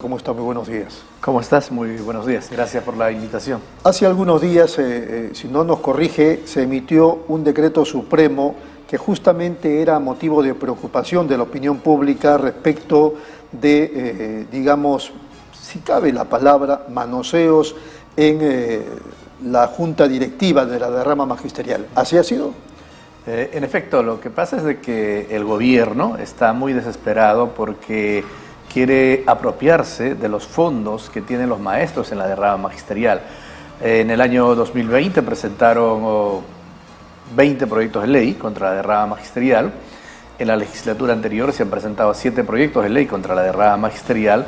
¿Cómo está? Muy buenos días. ¿Cómo estás? Muy buenos días. Gracias por la invitación. Hace algunos días, si no nos corrige, se emitió un decreto supremo que justamente era motivo de preocupación de la opinión pública respecto de, digamos, si cabe la palabra, manoseos en la junta directiva de la rama magisterial. ¿Así ha sido? En efecto, lo que pasa es de que el gobierno está muy desesperado porque quiere apropiarse de los fondos que tienen los maestros en la derrama magisterial. En el año 2020 presentaron 20 proyectos de ley contra la derrama magisterial. En la legislatura anterior se han presentado 7 proyectos de ley contra la derrama magisterial.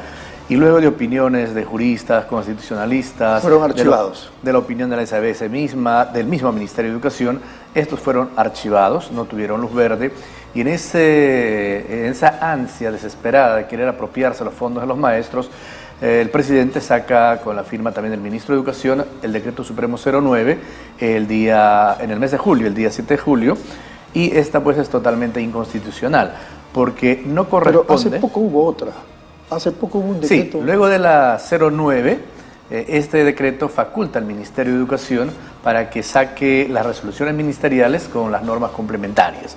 Y luego de opiniones de juristas, constitucionalistas... Fueron archivados. De la opinión de la SBS misma, del mismo Ministerio de Educación, estos fueron archivados, no tuvieron luz verde. Y en esa ansia desesperada de querer apropiarse los fondos de los maestros, el presidente saca, con la firma también del ministro de Educación, el Decreto Supremo 09 en el mes de julio, el día 7 de julio, y esta pues es totalmente inconstitucional, porque no corresponde... Pero hace poco hubo otra. Hace poco hubo un decreto... Sí, luego de la 09, este decreto faculta al Ministerio de Educación para que saque las resoluciones ministeriales con las normas complementarias.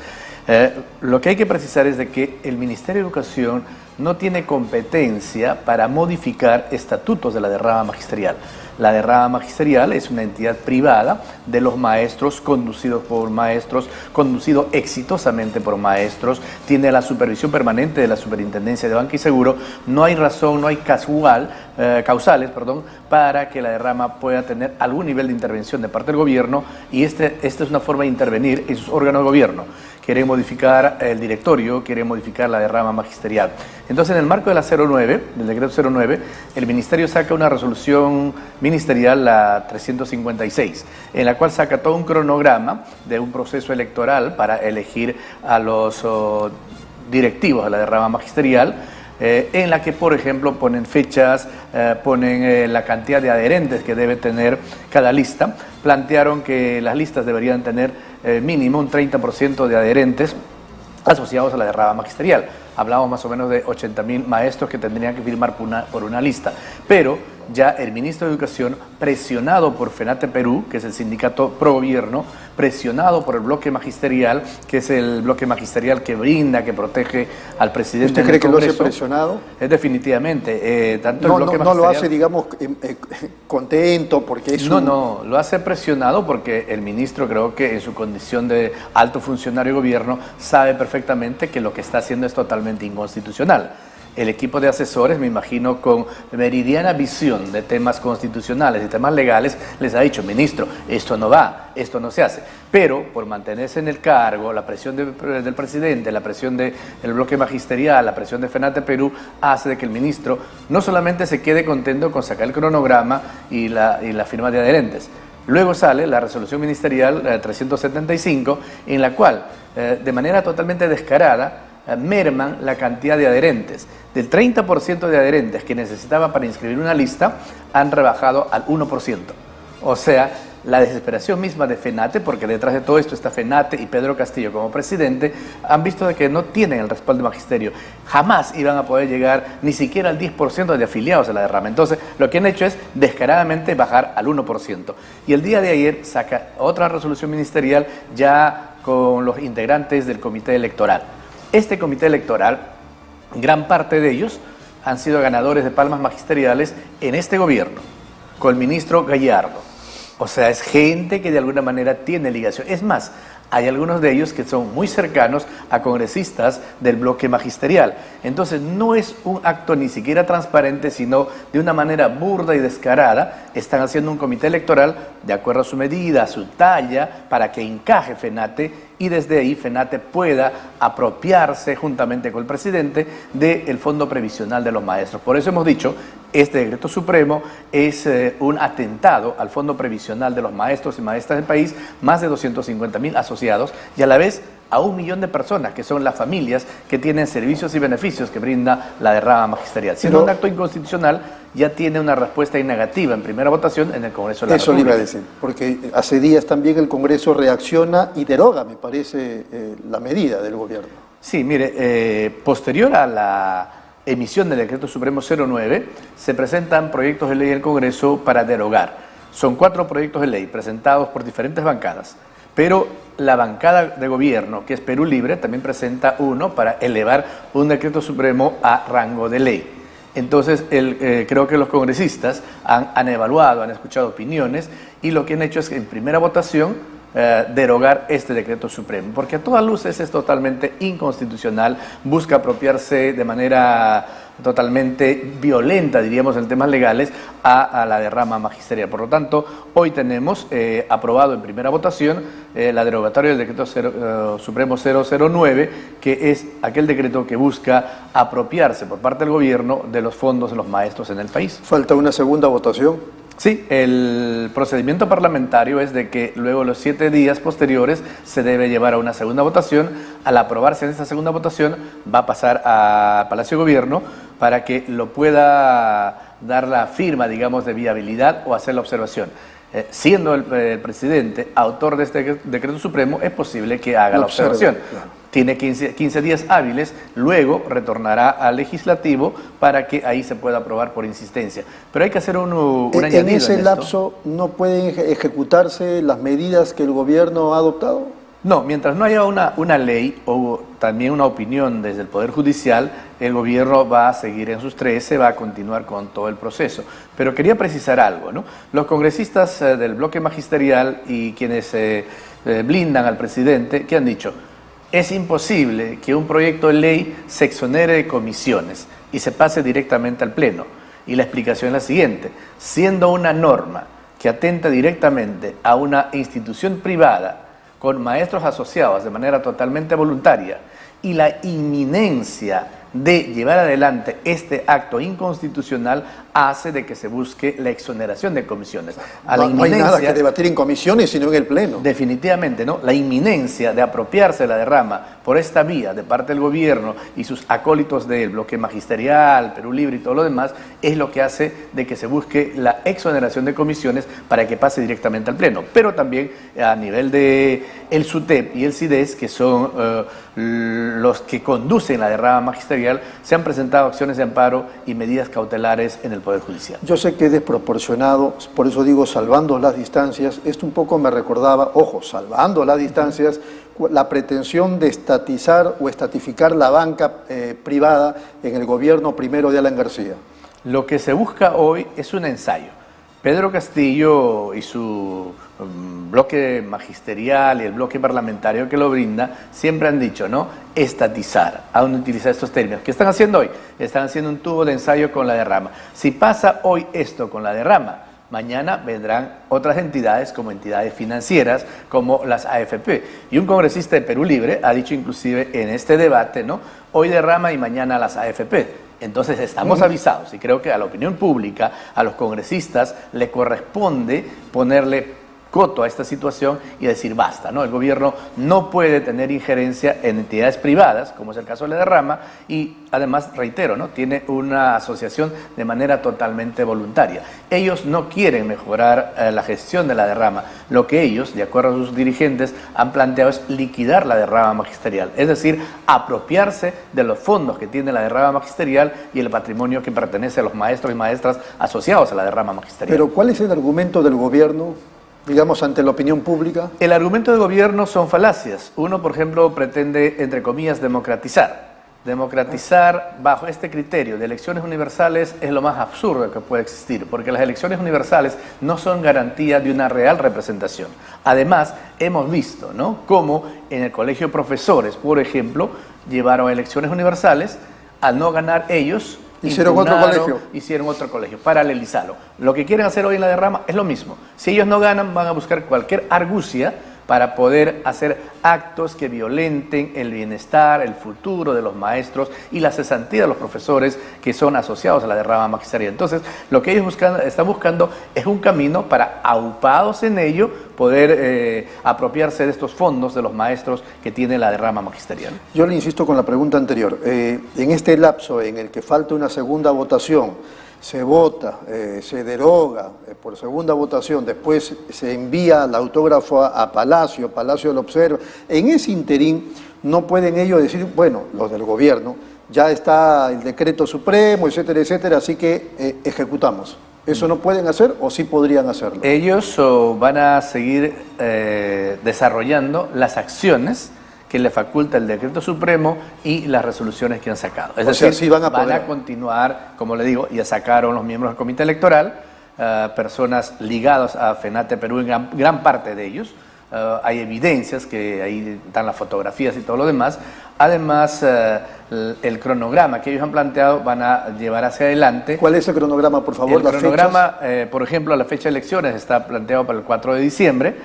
Lo que hay que precisar es de que el Ministerio de Educación no tiene competencia para modificar estatutos de la derrama magisterial. La derrama magisterial es una entidad privada de los maestros, conducidos por maestros, conducido exitosamente por maestros, tiene la supervisión permanente de la Superintendencia de Banca y Seguro. No hay razón, no hay causales, para que la derrama pueda tener algún nivel de intervención de parte del gobierno, y esta es una forma de intervenir en sus órganos de gobierno. Quiere modificar el directorio, quiere modificar la derrama magisterial. Entonces, en el marco de la 09, del decreto 09, el Ministerio saca una resolución ministerial, la 356, en la cual saca todo un cronograma de un proceso electoral para elegir a los directivos de la derrama magisterial, en la que, por ejemplo, ponen fechas, ponen la cantidad de adherentes que debe tener cada lista. Plantearon que las listas deberían tener mínimo un 30% de adherentes asociados a la derrama magisterial. Hablamos más o menos de 80.000 maestros que tendrían que firmar por una lista. Pero ya el ministro de Educación, presionado por FENATE Perú, que es el sindicato pro gobierno, presionado por el bloque magisterial, que es el bloque magisterial que brinda, que protege al presidente. ¿Usted cree que lo hace presionado? Definitivamente. No lo hace, digamos, contento porque es No, lo hace presionado porque el ministro, creo que en su condición de alto funcionario de gobierno, sabe perfectamente que lo que está haciendo es totalmente inconstitucional. El equipo de asesores, me imagino, con meridiana visión de temas constitucionales y temas legales, les ha dicho: ministro, esto no va, esto no se hace. Pero por mantenerse en el cargo, la presión del presidente, la presión del bloque magisterial, la presión de FENATE Perú, hace de que el ministro no solamente se quede contento con sacar el cronograma y la firma de adherentes. Luego sale la resolución ministerial 375, en la cual, de manera totalmente descarada, merman la cantidad de adherentes. Del 30% de adherentes que necesitaba para inscribir una lista, han rebajado al 1%. O sea, la desesperación misma de FENATE, porque detrás de todo esto está FENATE y Pedro Castillo como presidente, han visto de que no tienen el respaldo del magisterio. Jamás iban a poder llegar ni siquiera al 10% de afiliados a la derrama. Entonces, lo que han hecho es descaradamente bajar al 1%. Y el día de ayer saca otra resolución ministerial ya con los integrantes del comité electoral. Este comité electoral, gran parte de ellos han sido ganadores de palmas magisteriales en este gobierno, con el ministro Gallardo. O sea, es gente que de alguna manera tiene ligación. Es más, hay algunos de ellos que son muy cercanos a congresistas del bloque magisterial. Entonces, no es un acto ni siquiera transparente, sino de una manera burda y descarada. Están haciendo un comité electoral de acuerdo a su medida, a su talla, para que encaje FENATE, y desde ahí FENATE pueda apropiarse, juntamente con el presidente, del Fondo Previsional de los Maestros. Por eso hemos dicho, este decreto supremo es un atentado al Fondo Previsional de los maestros y maestras del país, más de 250.000 asociados, y a la vez a 1 millón de personas, que son las familias que tienen servicios y beneficios que brinda la derrama magisterial. Siendo un acto inconstitucional, ya tiene una respuesta negativa en primera votación en el Congreso de la República. Eso le iba a decir, porque hace días también el Congreso reacciona y deroga, me parece, la medida del gobierno. Sí, mire, posterior a emisión del Decreto Supremo 09, se presentan proyectos de ley en el Congreso para derogar. Son 4 proyectos de ley presentados por diferentes bancadas, pero la bancada de gobierno, que es Perú Libre, también presenta uno para elevar un Decreto Supremo a rango de ley. Entonces, creo que los congresistas han evaluado, han escuchado opiniones y lo que han hecho es que en primera votación derogar este Decreto Supremo, porque a todas luces es totalmente inconstitucional, busca apropiarse de manera totalmente violenta, diríamos en temas legales, a la derrama magisterial. Por lo tanto, hoy tenemos aprobado en primera votación la derogatoria del Decreto Supremo 009, que es aquel decreto que busca apropiarse por parte del gobierno de los fondos de los maestros en el país. ¿Falta una segunda votación? Sí, el procedimiento parlamentario es de que luego de los 7 días posteriores se debe llevar a una segunda votación. Al aprobarse en esta segunda votación va a pasar a Palacio de Gobierno para que lo pueda dar la firma, digamos, de viabilidad o hacer la observación. Siendo el presidente autor de este decreto supremo, es posible que haga la observación. Claro. Tiene 15 días hábiles, luego retornará al legislativo para que ahí se pueda aprobar por insistencia. Pero hay que hacer un añadido. ¿En ese lapso no pueden ejecutarse las medidas que el gobierno ha adoptado? No, mientras no haya una ley o también una opinión desde el Poder Judicial, el gobierno va a seguir en sus 13, va a continuar con todo el proceso. Pero quería precisar algo, ¿no? Los congresistas del bloque magisterial y quienes blindan al presidente, ¿qué han dicho? Es imposible que un proyecto de ley se exonere de comisiones y se pase directamente al Pleno. Y la explicación es la siguiente: siendo una norma que atenta directamente a una institución privada con maestros asociados de manera totalmente voluntaria y la inminencia de llevar adelante este acto inconstitucional hace de que se busque la exoneración de comisiones. No hay nada que debatir en comisiones, sino en el Pleno. Definitivamente, ¿no? La inminencia de apropiarse de la derrama por esta vía de parte del gobierno y sus acólitos del bloque magisterial, Perú Libre y todo lo demás, es lo que hace de que se busque la exoneración de comisiones para que pase directamente al Pleno. Pero también a nivel de el SUTEP y el CIDES, que son los que conducen la derrama magisterial, se han presentado acciones de amparo y medidas cautelares en el Poder Judicial. Yo sé que es desproporcionado, por eso digo salvando las distancias. Esto un poco me recordaba, ojo, salvando las distancias, la pretensión de estatizar o estatificar la banca privada en el gobierno primero de Alan García. Lo que se busca hoy es un ensayo. Pedro Castillo y su bloque magisterial y el bloque parlamentario que lo brinda siempre han dicho, ¿no? Estatizar, aún utilizar estos términos. ¿Qué están haciendo hoy? Están haciendo un tubo de ensayo con la derrama. Si pasa hoy esto con la derrama, mañana vendrán otras entidades como entidades financieras, como las AFP. Y un congresista de Perú Libre ha dicho inclusive en este debate, ¿no? Hoy derrama y mañana las AFP. Entonces estamos avisados y creo que a la opinión pública, a los congresistas, le corresponde ponerle coto a esta situación y decir basta, ¿no? El gobierno no puede tener injerencia en entidades privadas, como es el caso de la derrama, y además, reitero, ¿no? Tiene una asociación de manera totalmente voluntaria. Ellos no quieren mejorar la gestión de la derrama. Lo que ellos, de acuerdo a sus dirigentes, han planteado es liquidar la derrama magisterial, es decir, apropiarse de los fondos que tiene la derrama magisterial y el patrimonio que pertenece a los maestros y maestras asociados a la derrama magisterial. Pero ¿cuál es el argumento del gobierno, digamos, ante la opinión pública? El argumento del gobierno son falacias. Uno, por ejemplo, pretende, entre comillas, democratizar. Democratizar bajo este criterio de elecciones universales es lo más absurdo que puede existir, porque las elecciones universales no son garantía de una real representación. Además, hemos visto, ¿no?, cómo en el colegio de profesores, por ejemplo, llevaron elecciones universales, al no ganar ellos, hicieron otro colegio. Hicieron otro colegio, paralelizarlo. Lo que quieren hacer hoy en la derrama es lo mismo. Si ellos no ganan, van a buscar cualquier argucia para poder hacer actos que violenten el bienestar, el futuro de los maestros y la cesantía de los profesores que son asociados a la derrama magisterial. Entonces, lo que ellos están buscando es un camino para, aupados en ello, poder apropiarse de estos fondos de los maestros que tiene la derrama magisterial. Yo le insisto con la pregunta anterior. En este lapso en el que falta una segunda votación, se vota, se deroga por segunda votación, después se envía el autógrafo a Palacio lo observa. En ese interín no pueden ellos decir, bueno, los del gobierno, ya está el decreto supremo, etcétera, etcétera, así que ejecutamos. ¿Eso no pueden hacer o sí podrían hacerlo? Ellos van a seguir desarrollando las acciones que le faculta el decreto supremo y las resoluciones que han sacado. Es decir, sí van a continuar, como le digo, ya sacaron los miembros del comité electoral, personas ligadas a FENATE Perú, en gran parte de ellos. Hay evidencias, que ahí están las fotografías y todo lo demás. Además, el cronograma que ellos han planteado van a llevar hacia adelante. ¿Cuál es el cronograma, por favor? El cronograma, por ejemplo, la fecha de elecciones está planteado para el 4 de diciembre.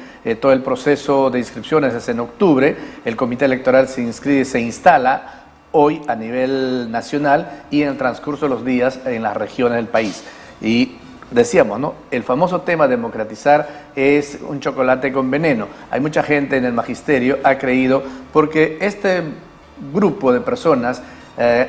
Todo el proceso de inscripciones es en octubre. El comité electoral se instala hoy a nivel nacional y en el transcurso de los días en las regiones del país. Y decíamos, ¿no? El famoso tema democratizar es un chocolate con veneno. Hay mucha gente en el magisterio ha creído, porque este grupo de personas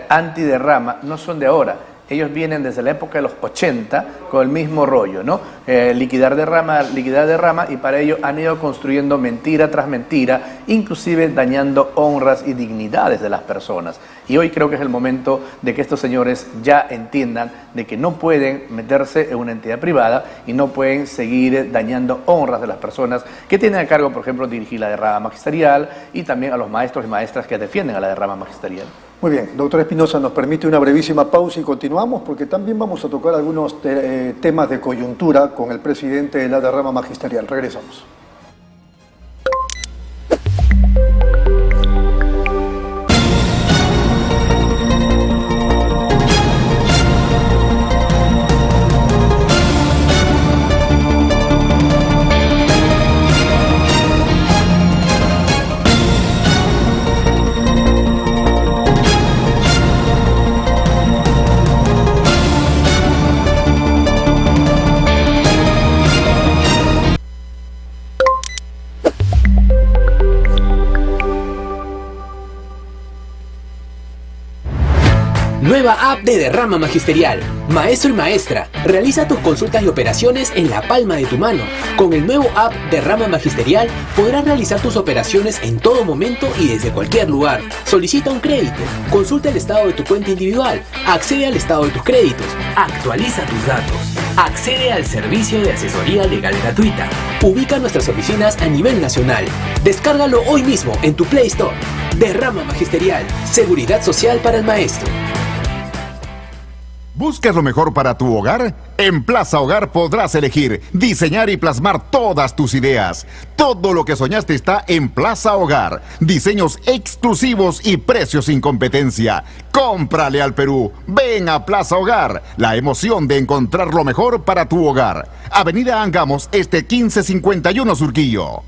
antiderrama no son de ahora. Ellos vienen desde la época de los 80 con el mismo rollo, ¿no? Liquidar derrama, y para ello han ido construyendo mentira tras mentira, inclusive dañando honras y dignidades de las personas. Y hoy creo que es el momento de que estos señores ya entiendan de que no pueden meterse en una entidad privada y no pueden seguir dañando honras de las personas que tienen a cargo, por ejemplo, dirigir la derrama magisterial, y también a los maestros y maestras que defienden a la derrama magisterial. Muy bien, doctor Espinosa, nos permite una brevísima pausa y continuamos, porque también vamos a tocar algunos temas de coyuntura con el presidente de la derrama magisterial. Regresamos. Nueva app de Derrama Magisterial. Maestro y maestra, realiza tus consultas y operaciones en la palma de tu mano. Con el nuevo app Derrama Magisterial podrás realizar tus operaciones en todo momento y desde cualquier lugar. Solicita un crédito, consulta el estado de tu cuenta individual, accede al estado de tus créditos, actualiza tus datos, accede al servicio de asesoría legal gratuita. Ubica nuestras oficinas a nivel nacional. Descárgalo hoy mismo en tu Play Store. Derrama Magisterial, seguridad social para el maestro. ¿Buscas lo mejor para tu hogar? En Plaza Hogar podrás elegir, diseñar y plasmar todas tus ideas. Todo lo que soñaste está en Plaza Hogar. Diseños exclusivos y precios sin competencia. Cómprale al Perú. Ven a Plaza Hogar. La emoción de encontrar lo mejor para tu hogar. Avenida Angamos, 1551 Surquillo.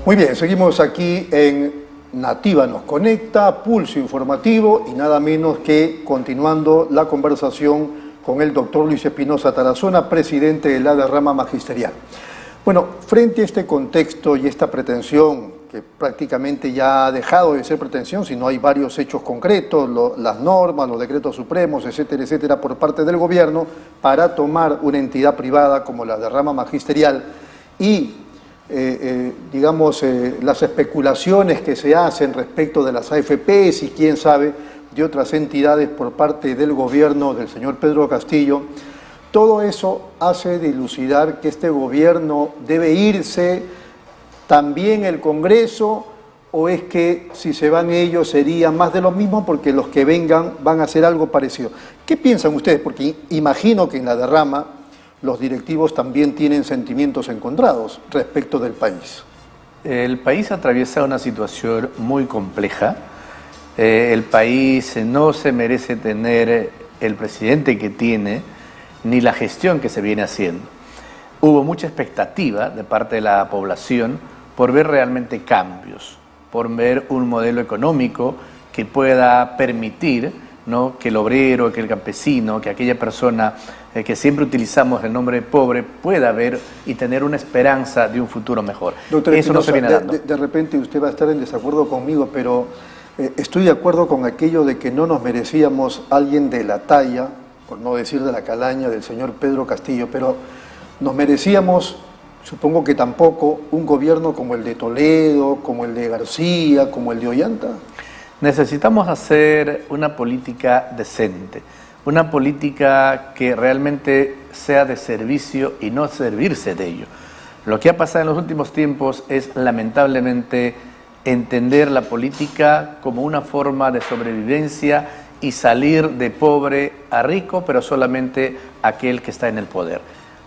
Muy bien, seguimos aquí en Nativa nos conecta, pulso informativo, y nada menos que continuando la conversación con el doctor Luis Espinosa Tarazona, presidente de la derrama magisterial. Bueno, frente a este contexto y esta pretensión, que prácticamente ya ha dejado de ser pretensión, sino hay varios hechos concretos, las normas, los decretos supremos, etcétera, etcétera, por parte del gobierno para tomar una entidad privada como la derrama magisterial y las especulaciones que se hacen respecto de las AFPs y quién sabe de otras entidades por parte del gobierno del señor Pedro Castillo, todo eso hace dilucidar que este gobierno debe irse, también el Congreso, o es que si se van ellos sería más de lo mismo porque los que vengan van a hacer algo parecido. ¿Qué piensan ustedes? Porque imagino que en la derrama los directivos también tienen sentimientos encontrados respecto del país. El país atraviesa una situación muy compleja. El país no se merece tener el presidente que tiene, ni la gestión que se viene haciendo. Hubo mucha expectativa de parte de la población por ver realmente cambios, por ver un modelo económico que pueda permitir, ¿no?, que el obrero, que el campesino, que aquella persona que siempre utilizamos el nombre pobre pueda ver y tener una esperanza de un futuro mejor. Doctor Eso Espinosa, no se viene dando. De repente usted va a estar en desacuerdo conmigo, pero estoy de acuerdo con aquello de que no nos merecíamos alguien de la talla, por no decir de la calaña, del señor Pedro Castillo, pero nos merecíamos, supongo que tampoco, un gobierno como el de Toledo, como el de García, como el de Ollanta. Necesitamos hacer una política decente, una política que realmente sea de servicio y no servirse de ello. Lo que ha pasado en los últimos tiempos es lamentablemente entender la política como una forma de sobrevivencia y salir de pobre a rico, pero solamente aquel que está en el poder.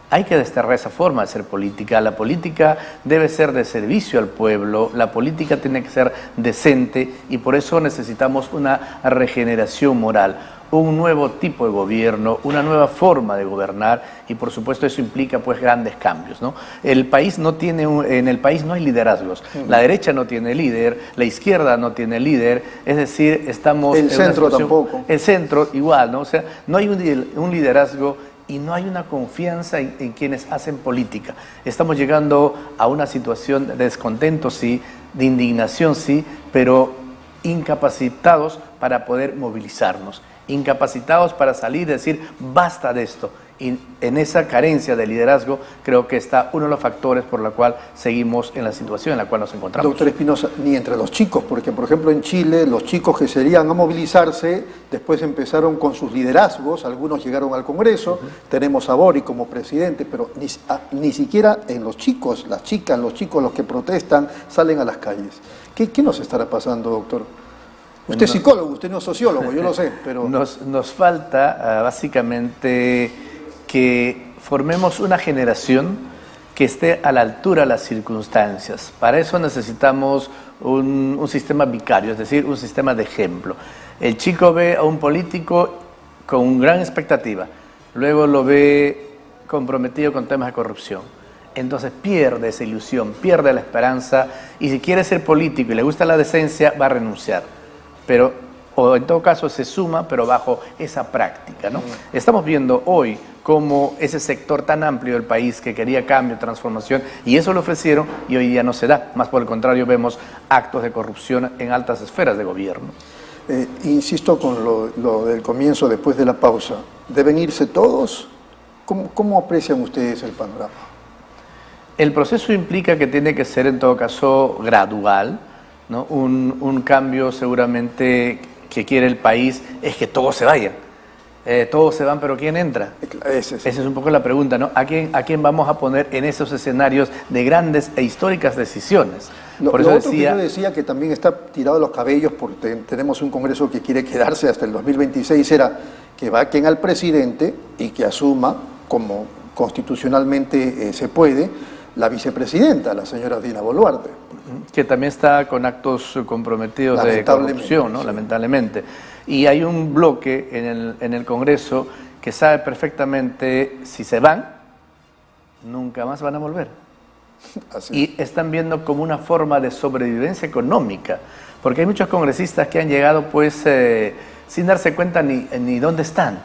Hay que desterrar esa forma de ser política. La política debe ser de servicio al pueblo, la política tiene que ser decente y por eso necesitamos una regeneración moral, un nuevo tipo de gobierno, una nueva forma de gobernar y por supuesto eso implica pues grandes cambios, ¿no? El país no tiene en el país no hay liderazgos. La derecha no tiene líder, la izquierda no tiene líder, es decir, estamos el centro tampoco. El centro igual, ¿no? O sea, no hay un liderazgo y no hay una confianza en quienes hacen política. Estamos llegando a una situación de descontento, sí, de indignación, sí, pero incapacitados para poder movilizarnos, incapacitados para salir y decir basta de esto. Y en esa carencia de liderazgo creo que está uno de los factores por la cual seguimos en la situación en la cual nos encontramos. Doctor Espinosa, ni entre los chicos, porque por ejemplo en Chile los chicos que salían a movilizarse después empezaron con sus liderazgos, algunos llegaron al Congreso, tenemos a Boric como presidente, pero ni siquiera en los chicos, las chicas, los chicos, los que protestan, salen a las calles. ¿Qué nos estará pasando, doctor? Usted es psicólogo, usted no es sociólogo, yo lo sé, pero... Nos falta básicamente que formemos una generación que esté a la altura de las circunstancias. Para eso necesitamos un sistema vicario, es decir, un sistema de ejemplo. El chico ve a un político con gran expectativa, luego lo ve comprometido con temas de corrupción. Entonces pierde esa ilusión, pierde la esperanza y si quiere ser político y le gusta la decencia, va a renunciar. Pero, o en todo caso se suma, pero bajo esa práctica, ¿no? Estamos viendo hoy cómo ese sector tan amplio del país que quería cambio, transformación, y eso lo ofrecieron y hoy día no se da. Más por el contrario, vemos actos de corrupción en altas esferas de gobierno. Insisto con lo del comienzo, después de la pausa. ¿Deben irse todos? ¿Cómo aprecian ustedes el panorama? El proceso implica que tiene que ser en todo caso gradual, ¿no? Un cambio seguramente que quiere el país es que todos se vayan. Todos se van, pero ¿quién entra? Esa es un poco la pregunta, ¿no? ¿A quién vamos a poner en esos escenarios de grandes e históricas decisiones? Por eso que yo decía que también está tirado de los cabellos porque tenemos un Congreso que quiere quedarse hasta el 2026, era que vaquen al presidente y que asuma, como constitucionalmente se puede, la vicepresidenta, la señora Dina Boluarte. Que también está con actos comprometidos de corrupción, ¿no? Sí. Lamentablemente. Y hay un bloque en el Congreso que sabe perfectamente si se van, nunca más van a volver. Así y están viendo como una forma de sobrevivencia económica, porque hay muchos congresistas que han llegado pues sin darse cuenta ni dónde están.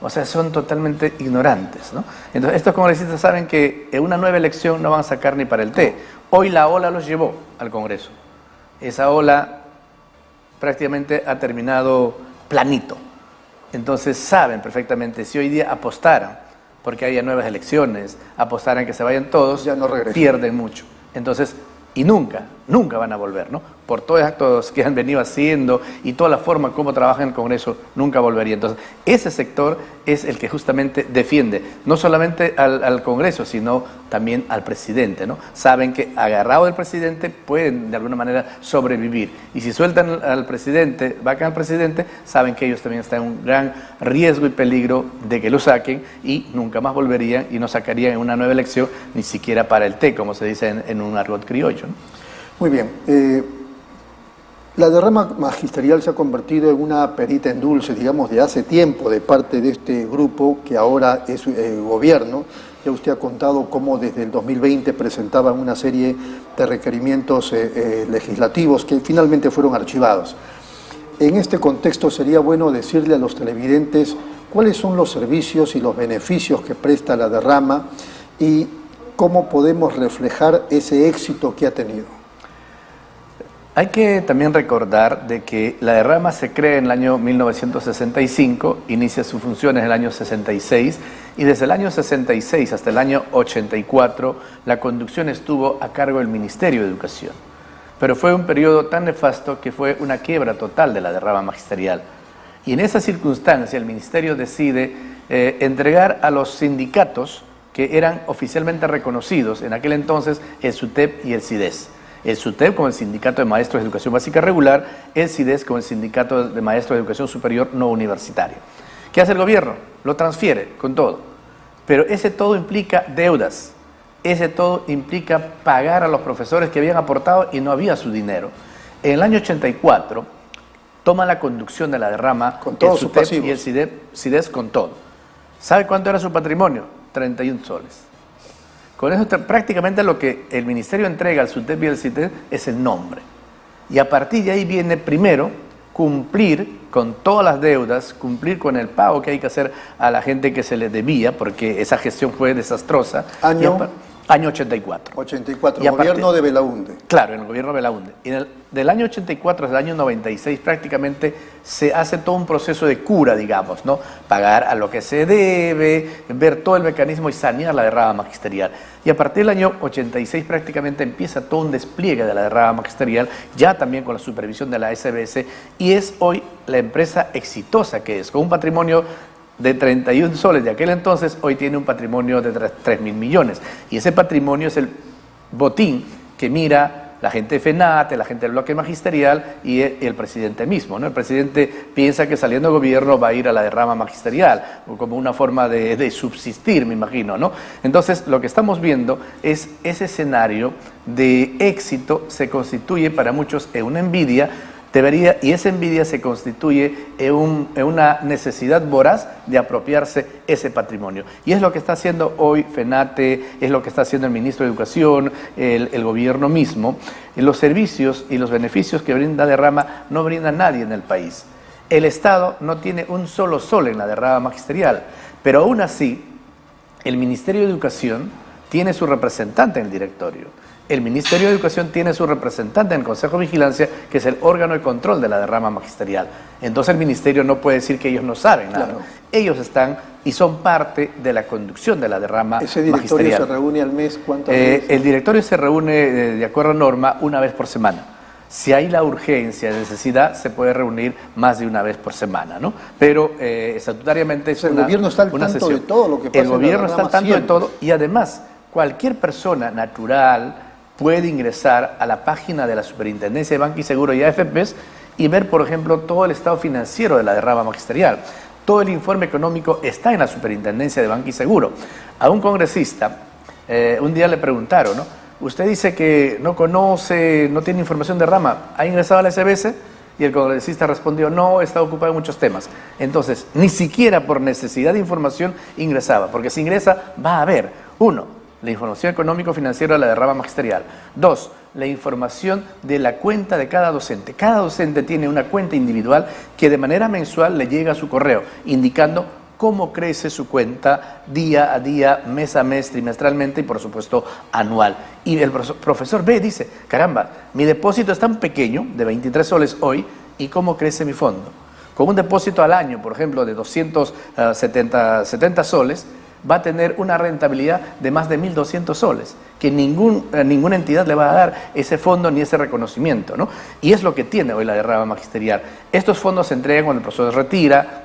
O sea, son totalmente ignorantes, ¿no? Entonces, estos congresistas saben que en una nueva elección no van a sacar ni para el té. Hoy la ola los llevó al Congreso. Esa ola prácticamente ha terminado planito. Entonces, saben perfectamente, si hoy día apostaran porque haya nuevas elecciones, apostaran que se vayan todos, ya no pierden mucho. Entonces, y nunca van a volver, ¿no? Por todos los actos que han venido haciendo y toda la forma como trabaja en el Congreso, nunca volvería. Entonces, ese sector es el que justamente defiende, no solamente al Congreso, sino también al presidente, ¿no? Saben que agarrado del presidente pueden de alguna manera sobrevivir. Y si sueltan al presidente, vacan al presidente, saben que ellos también están en un gran riesgo y peligro de que lo saquen y nunca más volverían y no sacarían en una nueva elección, ni siquiera para el té, como se dice en un argot criollo, ¿no? Muy bien. La derrama magisterial se ha convertido en una perita en dulce, digamos, de hace tiempo de parte de este grupo que ahora es gobierno. Ya usted ha contado cómo desde el 2020 presentaban una serie de requerimientos legislativos que finalmente fueron archivados. en este contexto sería bueno decirle a los televidentes cuáles son los servicios y los beneficios que presta la derrama y cómo podemos reflejar ese éxito que ha tenido. Hay que también recordar de que la derrama se crea en el año 1965, inicia sus funciones en el año 66 y desde el año 66 hasta el año 84 la conducción estuvo a cargo del Ministerio de Educación. Pero fue un periodo tan nefasto que fue una quiebra total de la derrama magisterial. Y en esa circunstancia el Ministerio decide entregar a los sindicatos que eran oficialmente reconocidos, en aquel entonces el SUTEP y el SIDES. El SUTEP como el Sindicato de Maestros de Educación Básica Regular, el SIDES como el Sindicato de Maestros de Educación Superior No Universitaria. ¿Qué hace el gobierno? Lo transfiere con todo. Pero ese todo implica deudas, ese todo implica pagar a los profesores que habían aportado y no había su dinero. En el año 84 toma la conducción de la derrama con todos el SUTEP y el SIDES con todo. ¿Sabe cuánto era su patrimonio? 31 soles. Con eso prácticamente lo que el Ministerio entrega al SUTEP y al SIDES es el nombre. Y a partir de ahí viene primero cumplir con todas las deudas, cumplir con el pago que hay que hacer a la gente que se le debía, porque esa gestión fue desastrosa. Año 84. 84, gobierno de Belaúnde. Claro, en el gobierno de Belaúnde. Y del año 84 hasta el año 96 prácticamente se hace todo un proceso de cura, digamos, ¿no? Pagar a lo que se debe, ver todo el mecanismo y sanear la derrama magisterial. Y a partir del año 86 prácticamente empieza todo un despliegue de la derrama magisterial, ya también con la supervisión de la SBS, y es hoy la empresa exitosa que es, con un patrimonio de 31 soles de aquel entonces, hoy tiene un patrimonio de 3.000 millones. Y ese patrimonio es el botín que mira la gente de FENATE, la gente del bloque magisterial y el presidente mismo, ¿no? El presidente piensa que saliendo del gobierno va a ir a la derrama magisterial, como una forma de subsistir, me imagino, ¿no? Entonces, lo que estamos viendo es ese escenario de éxito se constituye para muchos en una envidia, y esa envidia se constituye en una necesidad voraz de apropiarse ese patrimonio. Y es lo que está haciendo hoy FENATE, es lo que está haciendo el ministro de Educación, el gobierno mismo. Los servicios y los beneficios que brinda derrama no brinda nadie en el país. El Estado no tiene un solo sol en la derrama magisterial, pero aún así el Ministerio de Educación tiene su representante en el directorio. El Ministerio de Educación tiene su representante en el Consejo de Vigilancia, que es el órgano de control de la derrama magisterial. Entonces el Ministerio no puede decir que ellos no saben nada. Claro. Ellos están y son parte de la conducción de la derrama magisterial. ¿Ese directorio se reúne al mes? ¿Cuántas veces? El directorio se reúne, de acuerdo a norma, una vez por semana. Si hay la urgencia, necesidad, se puede reunir más de una vez por semana, ¿no? Pero estatutariamente es el gobierno está al tanto de todo lo que pasa. El gobierno está al tanto de todo y además cualquier persona natural puede ingresar a la página de la Superintendencia de Banca y Seguro y AFPs y ver, por ejemplo, todo el estado financiero de la derrama magisterial. Todo el informe económico está en la Superintendencia de Banca y Seguro. A un congresista, un día le preguntaron, ¿no? Usted dice que no conoce, no tiene información de derrama, ¿ha ingresado a la SBS? Y el congresista respondió, no, está ocupado en muchos temas. Entonces, ni siquiera por necesidad de información ingresaba, porque si ingresa va a haber, uno, la información económico-financiera de la derrama magisterial. 2, la información de la cuenta de cada docente. Cada docente tiene una cuenta individual que de manera mensual le llega a su correo, indicando cómo crece su cuenta día a día, mes a mes, trimestralmente y por supuesto anual. Y el profesor B dice, caramba, mi depósito es tan pequeño, de 23 soles hoy, ¿y cómo crece mi fondo? Con un depósito al año, por ejemplo, de 270 soles, va a tener una rentabilidad de más de 1.200 soles, que ninguna entidad le va a dar ese fondo ni ese reconocimiento, ¿no? Y es lo que tiene hoy la derrama magisterial. Estos fondos se entregan cuando el profesor se retira,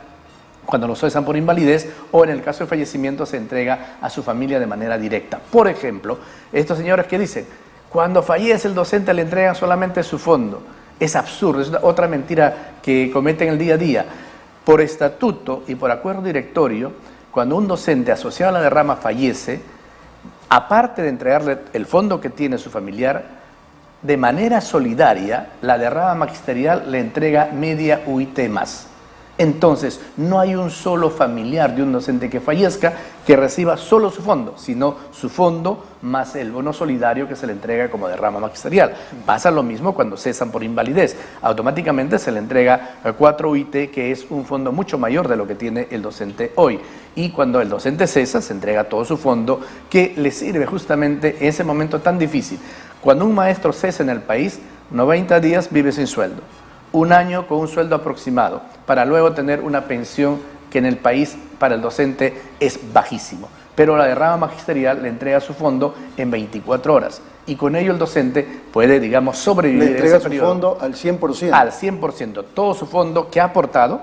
cuando los cesan por invalidez o en el caso de fallecimiento se entrega a su familia de manera directa. Por ejemplo, estos señores que dicen, cuando fallece el docente le entregan solamente su fondo. Es absurdo, es otra mentira que cometen el día a día. Por estatuto y por acuerdo directorio, cuando un docente asociado a la derrama fallece, aparte de entregarle el fondo que tiene su familiar, de manera solidaria, la derrama magisterial le entrega media UIT más. Entonces, no hay un solo familiar de un docente que fallezca que reciba solo su fondo, sino su fondo más el bono solidario que se le entrega como derrama magisterial. Pasa lo mismo cuando cesan por invalidez. Automáticamente se le entrega 4 UIT, que es un fondo mucho mayor de lo que tiene el docente hoy. Y cuando el docente cesa, se entrega todo su fondo que le sirve justamente en ese momento tan difícil. Cuando un maestro cesa en el país, 90 días vive sin sueldo. Un año con un sueldo aproximado, para luego tener una pensión que en el país para el docente es bajísimo. Pero la derrama magisterial le entrega su fondo en 24 horas y con ello el docente puede, digamos, sobrevivir. Le entrega ese su periodo fondo al 100%. Al 100%, todo su fondo que ha aportado,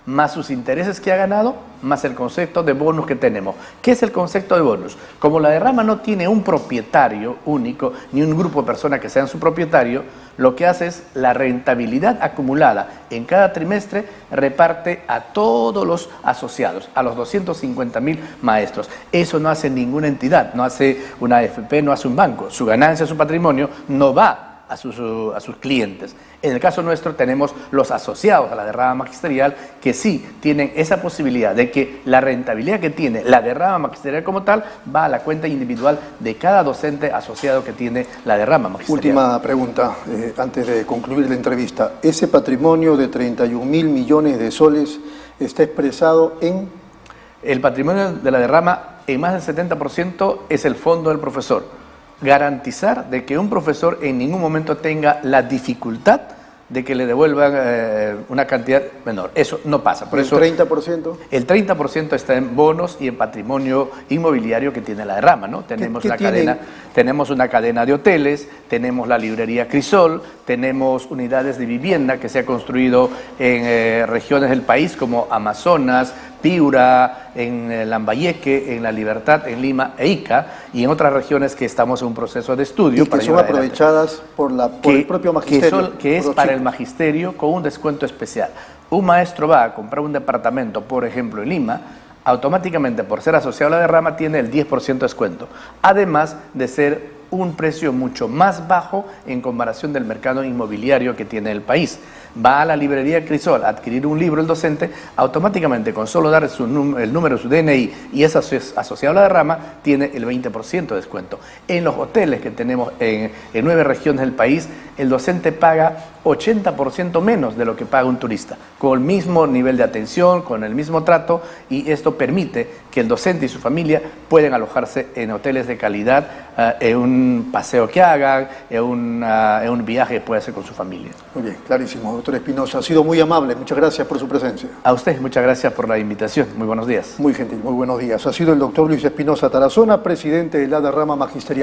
más sus intereses que ha ganado, más el concepto de bonus que tenemos. ¿Qué es el concepto de bonus? Como la derrama no tiene un propietario único, ni un grupo de personas que sean su propietario, lo que hace es la rentabilidad acumulada en cada trimestre reparte a todos los asociados, a los 250.000 maestros. Eso no hace ninguna entidad, no hace una AFP, no hace un banco. Su ganancia, su patrimonio no va a sus clientes. En el caso nuestro tenemos los asociados a la derrama magisterial que sí tienen esa posibilidad de que la rentabilidad que tiene la derrama magisterial como tal va a la cuenta individual de cada docente asociado que tiene la derrama magisterial. Última pregunta, antes de concluir la entrevista. ¿Ese patrimonio de 31.000 millones de soles está expresado en...? El patrimonio de la derrama en más del 70% es el fondo del profesor. Garantizar de que un profesor en ningún momento tenga la dificultad de que le devuelvan una cantidad menor. Eso no pasa. Por ¿El eso, 30%? El 30% está en bonos y en patrimonio inmobiliario que tiene la derrama, ¿no? Tenemos una cadena de hoteles, tenemos la librería Crisol, tenemos unidades de vivienda que se ha construido en regiones del país como Amazonas, Piura, en Lambayeque, en La Libertad, en Lima e Ica, y en otras regiones que estamos en un proceso de estudio. Y que son aprovechadas por el propio magisterio. Que es para el magisterio con un descuento especial. Un maestro va a comprar un departamento, por ejemplo, en Lima, automáticamente por ser asociado a la derrama tiene el 10% de descuento, además de ser un precio mucho más bajo en comparación del mercado inmobiliario que tiene el país. Va a la librería Crisol a adquirir un libro el docente, automáticamente con solo dar el número de su DNI y es asociado a la derrama, tiene el 20% de descuento. En los hoteles que tenemos en 9 regiones del país, el docente paga 80% menos de lo que paga un turista, con el mismo nivel de atención, con el mismo trato, y esto permite que el docente y su familia pueden alojarse en hoteles de calidad, en un paseo que hagan, en un viaje que pueda hacer con su familia. Muy bien, clarísimo, doctor Espinosa. Ha sido muy amable, muchas gracias por su presencia. A usted, muchas gracias por la invitación. Muy buenos días. Muy gentil, muy buenos días. Ha sido el doctor Luis Espinosa Tarazona, presidente de la derrama magisterial.